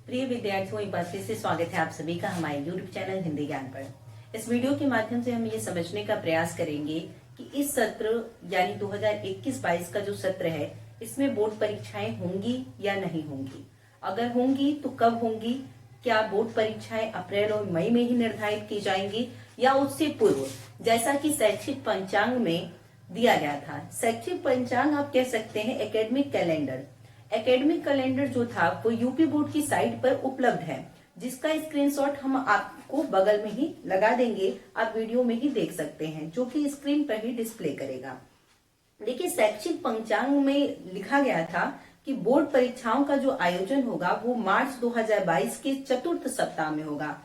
प्रिय विद्यार्थियों, एक बार फिर से स्वागत है आप सभी का हमारे YouTube चैनल हिंदी ज्ञान पर। इस वीडियो के माध्यम से हम ये समझने का प्रयास करेंगे कि इस सत्र यानी 2021-22 का जो सत्र है, इसमें बोर्ड परीक्षाएं होंगी या नहीं होंगी। अगर होंगी तो कब होंगी, क्या बोर्ड परीक्षाएं अप्रैल और मई में ही निर्धारित की जाएंगी या उससे पूर्व, जैसा कि शैक्षिक पंचांग में दिया गया था। शैक्षिक पंचांग आप कह सकते हैं एकेडमिक कैलेंडर। एकेडमिक कैलेंडर जो था वो यूपी बोर्ड की साइट पर उपलब्ध है, जिसका स्क्रीनशॉट हम आपको बगल में ही लगा देंगे। आप वीडियो में ही देख सकते हैं, जो कि स्क्रीन पर ही डिस्प्ले करेगा। देखिए, शैक्षिक पंचांग में लिखा गया था कि बोर्ड परीक्षाओं का जो आयोजन होगा वो मार्च 2022 के चतुर्थ सप्ताह में होगा।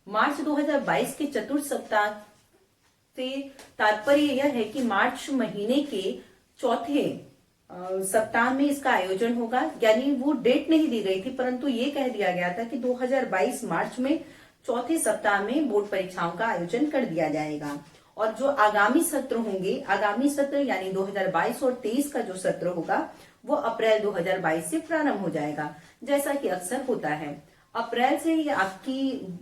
मार्च 2022 के चतुर्थ सप्ताह से तात्पर्य यह है कि मार्च महीने के चौथे सप्ताह में इसका आयोजन होगा। यानी वो डेट नहीं दी गई थी, परंतु ये कह दिया गया था कि 2022 मार्च में चौथे सप्ताह में बोर्ड परीक्षाओं का आयोजन कर दिया जाएगा। और जो आगामी सत्र होंगे, आगामी सत्र यानी 2022 और 23 का जो सत्र होगा वो अप्रैल 2022 से प्रारंभ हो जाएगा, जैसा कि अक्सर होता है। अप्रैल से ही आपकी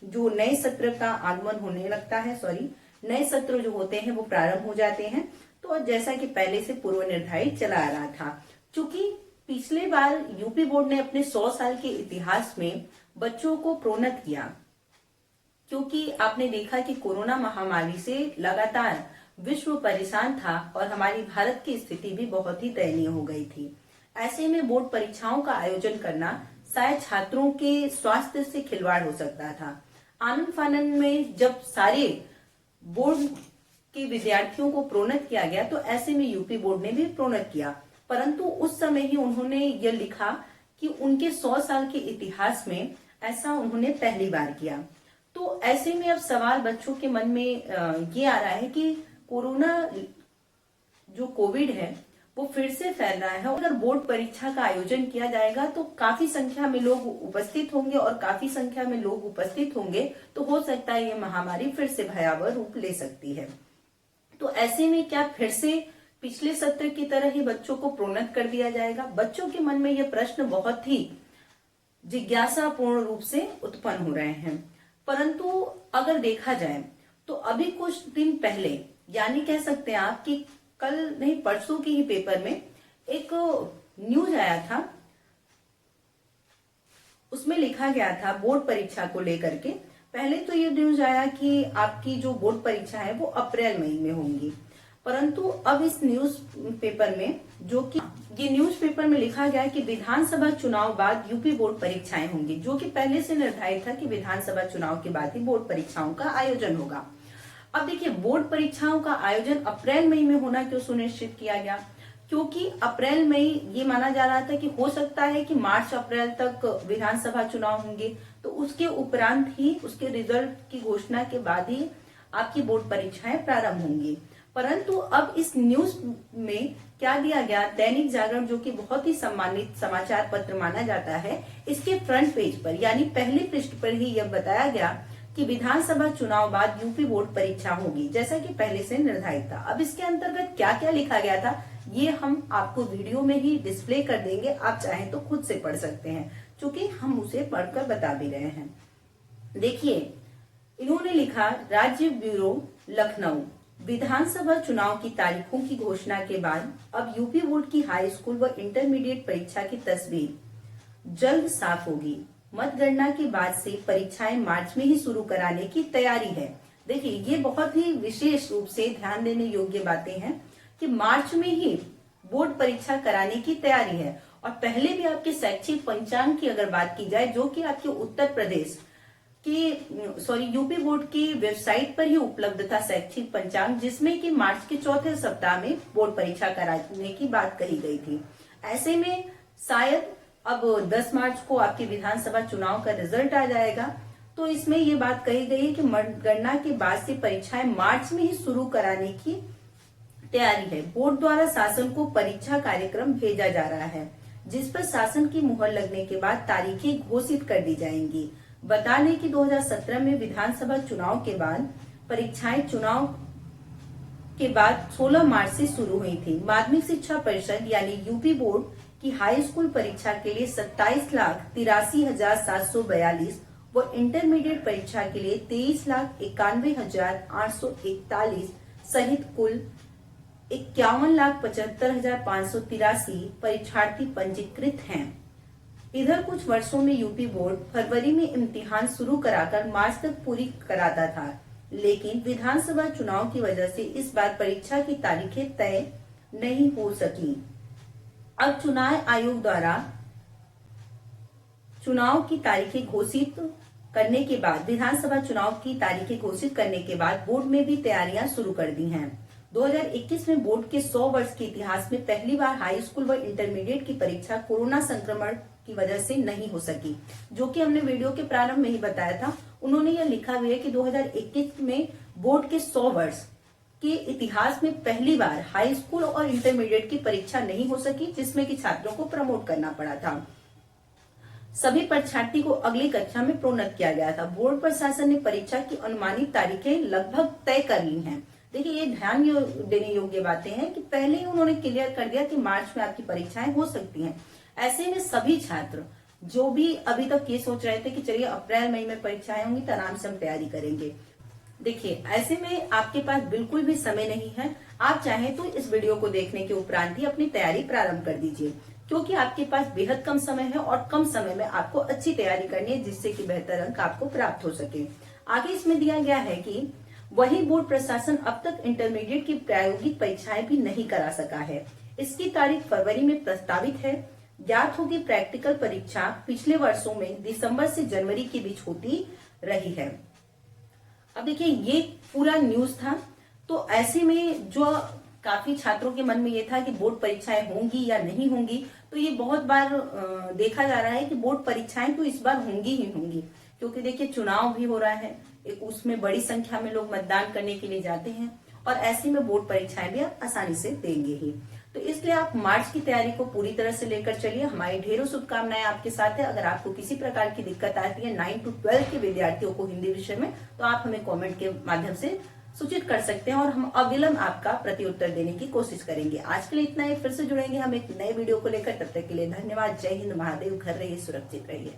जो नए सत्र का आगमन होने लगता है, नए सत्र जो होते हैं वो प्रारंभ हो जाते हैं। तो जैसा कि पहले से पूर्व निर्धारित चला आ रहा था, क्योंकि पिछले बार यूपी बोर्ड ने अपने 100 साल के इतिहास में बच्चों को प्रोन्नत किया, क्योंकि आपने देखा कि कोरोना महामारी से लगातार विश्व परेशान था और हमारी भारत की स्थिति भी बहुत ही दयनीय हो गई थी। ऐसे में बोर्ड परीक्षाओं का आयोजन करना शायद छात्रों के स्वास्थ्य से खिलवाड़ हो सकता था। आनंद फानन में जब सारे बोर्ड के विद्यार्थियों को प्रोन्नत किया गया, तो ऐसे में यूपी बोर्ड ने भी प्रोन्नत किया, परंतु उस समय ही उन्होंने यह लिखा कि उनके 100 साल के इतिहास में ऐसा उन्होंने पहली बार किया। तो ऐसे में अब सवाल बच्चों के मन में ये आ रहा है कि कोरोना जो कोविड है वो फिर से फैल रहा है। अगर बोर्ड परीक्षा का आयोजन किया जाएगा तो काफी संख्या में लोग उपस्थित होंगे, और काफी संख्या में लोग उपस्थित होंगे तो हो सकता है ये महामारी फिर से भयावह रूप ले सकती है। तो ऐसे में क्या फिर से पिछले सत्र की तरह ही बच्चों को प्रोन्नत कर दिया जाएगा? बच्चों के मन में यह प्रश्न बहुत ही जिज्ञासापूर्ण रूप से उत्पन्न हो रहे हैं। परंतु अगर देखा जाए तो अभी कुछ दिन पहले, यानी कह सकते हैं आप कि कल नहीं परसों के ही पेपर में एक न्यूज आया था। उसमें लिखा गया था बोर्ड परीक्षा को लेकर के। पहले तो ये न्यूज आया कि आपकी जो बोर्ड परीक्षा है वो अप्रैल मई में होंगी, परंतु अब इस न्यूज पेपर में ये न्यूज पेपर में लिखा गया है कि विधानसभा चुनाव बाद यूपी बोर्ड परीक्षाएं होंगी, जो कि पहले से निर्धारित था कि विधानसभा चुनाव के बाद ही बोर्ड परीक्षाओं का आयोजन होगा। अब देखिए, बोर्ड परीक्षाओं का आयोजन अप्रैल मई में होना क्यों सुनिश्चित किया गया? क्योंकि अप्रैल मई ये माना जा रहा था कि हो सकता है कि मार्च अप्रैल तक विधानसभा चुनाव होंगे, तो उसके उपरांत ही, उसके रिजल्ट की घोषणा के बाद ही आपकी बोर्ड परीक्षाएं प्रारंभ होंगी। परंतु अब इस न्यूज में क्या दिया गया, दैनिक जागरण जो कि बहुत ही सम्मानित समाचार पत्र माना जाता है, इसके फ्रंट पेज पर यानी पहले पृष्ठ पर ही यह बताया गया कि विधानसभा चुनाव बाद यूपी बोर्ड परीक्षा होगी, जैसा कि पहले से निर्धारित था। अब इसके अंतर्गत क्या क्या लिखा गया था ये हम आपको वीडियो में ही डिस्प्ले कर देंगे, आप चाहें तो खुद से पढ़ सकते हैं, क्योंकि हम उसे पढ़कर बता भी रहे हैं। देखिए, इन्होंने लिखा, राज्य ब्यूरो लखनऊ, विधानसभा चुनाव की तारीखों की घोषणा के बाद अब यूपी बोर्ड की हाई स्कूल व इंटरमीडिएट परीक्षा की तस्वीर जल्द साफ होगी। मतगणना के बाद से परीक्षाएं मार्च में ही शुरू कराने की तैयारी है। देखिए, ये बहुत ही विशेष रूप से ध्यान देने योग्य बातें हैं कि मार्च में ही बोर्ड परीक्षा कराने की तैयारी है। और पहले भी आपके शैक्षिक पंचांग की अगर बात की जाए, जो कि आपके उत्तर प्रदेश की यूपी बोर्ड की वेबसाइट पर ही उपलब्ध था शैक्षिक पंचांग, जिसमें कि मार्च के चौथे सप्ताह में बोर्ड परीक्षा कराने की बात कही गई थी। ऐसे में शायद अब 10 मार्च को आपके विधानसभा चुनाव का रिजल्ट आ जाएगा, तो इसमें ये बात कही गई है कि मतगणना के बाद से परीक्षाएं मार्च में ही शुरू कराने की तैयारी है। बोर्ड द्वारा शासन को परीक्षा कार्यक्रम भेजा जा रहा है, जिस पर शासन की मुहर लगने के बाद तारीखें घोषित कर दी जाएंगी। बता दें कि 2017 में विधानसभा चुनाव के बाद परीक्षाएं चुनाव के बाद 16 मार्च से शुरू हुई थी। माध्यमिक शिक्षा परिषद यानी यूपी बोर्ड कि हाई स्कूल परीक्षा के लिए 27,83,742 व इंटरमीडिएट परीक्षा के लिए 23,91,841 सहित कुल 51,75,583 परीक्षार्थी पंजीकृत हैं। इधर कुछ वर्षों में यूपी बोर्ड फरवरी में इम्तिहान शुरू कराकर मार्च तक पूरी कराता था, लेकिन विधानसभा चुनाव की वजह से इस बार परीक्षा की तारीखें तय नहीं हो सकी। अब चुनाव आयोग द्वारा चुनाव की तारीखें घोषित करने के बाद विधानसभा चुनाव की तारीखें घोषित करने के बाद बोर्ड में भी तैयारियां शुरू कर दी हैं। 2021 में बोर्ड के 100 वर्ष के इतिहास में पहली बार हाई स्कूल व इंटरमीडिएट की परीक्षा कोरोना संक्रमण की वजह से नहीं हो सकी, जो कि हमने वीडियो के प्रारंभ में ही बताया था। उन्होंने यह लिखा भी है कि 2021 में बोर्ड के 100 वर्ष के इतिहास में पहली बार हाई स्कूल और इंटरमीडिएट की परीक्षा नहीं हो सकी, जिसमें कि छात्रों को प्रमोट करना पड़ा था। सभी परीक्षार्थी को अगली कक्षा में प्रोन्नत किया गया था। बोर्ड प्रशासन ने परीक्षा की अनुमानित तारीखें लगभग तय कर ली हैं। देखिए, ये ध्यान देने योग्य बातें हैं कि पहले ही उन्होंने क्लियर कर दिया कि मार्च में आपकी परीक्षाएं हो सकती हैं। ऐसे में सभी छात्र जो भी अभी तक ये सोच रहे थे कि चलिए अप्रैल मई में परीक्षाएं होंगी तो आराम से हम तैयारी करेंगे, देखिए ऐसे में आपके पास बिल्कुल भी समय नहीं है। आप चाहें तो इस वीडियो को देखने के उपरांत ही अपनी तैयारी प्रारंभ कर दीजिए, क्योंकि आपके पास बेहद कम समय है और कम समय में आपको अच्छी तैयारी करनी है, जिससे कि बेहतर अंक आपको प्राप्त हो सके। आगे इसमें दिया गया है कि वही बोर्ड प्रशासन अब तक इंटरमीडिएट की प्रायोगिक परीक्षाएं भी नहीं करा सका है। इसकी तारीख फरवरी में प्रस्तावित है। ज्ञात होगी प्रैक्टिकल परीक्षा पिछले वर्षों में दिसंबर से जनवरी के बीच होती रही है। अब देखिए, ये पूरा न्यूज था। तो ऐसे में जो काफी छात्रों के मन में ये था कि बोर्ड परीक्षाएं होंगी या नहीं होंगी, तो ये बहुत बार देखा जा रहा है कि बोर्ड परीक्षाएं तो इस बार होंगी ही होंगी, क्योंकि देखिए चुनाव भी हो रहा है, एक उसमें बड़ी संख्या में लोग मतदान करने के लिए जाते हैं और ऐसे में बोर्ड परीक्षाएं भी आप आसानी से देंगे ही। तो इसलिए आप मार्च की तैयारी को पूरी तरह से लेकर चलिए। हमारी ढेरों शुभकामनाएं आपके साथ है। अगर आपको किसी प्रकार की दिक्कत आती है 9 to 12 के विद्यार्थियों को हिंदी विषय में, तो आप हमें कमेंट के माध्यम से सूचित कर सकते हैं और हम अविलंब आपका प्रत्युत्तर देने की कोशिश करेंगे। आज के लिए इतना ही। फिर से जुड़ेंगे हम एक नए वीडियो को लेकर। तब तक के लिए धन्यवाद। जय हिंद, महादेव। घर रहिए, सुरक्षित रहिए।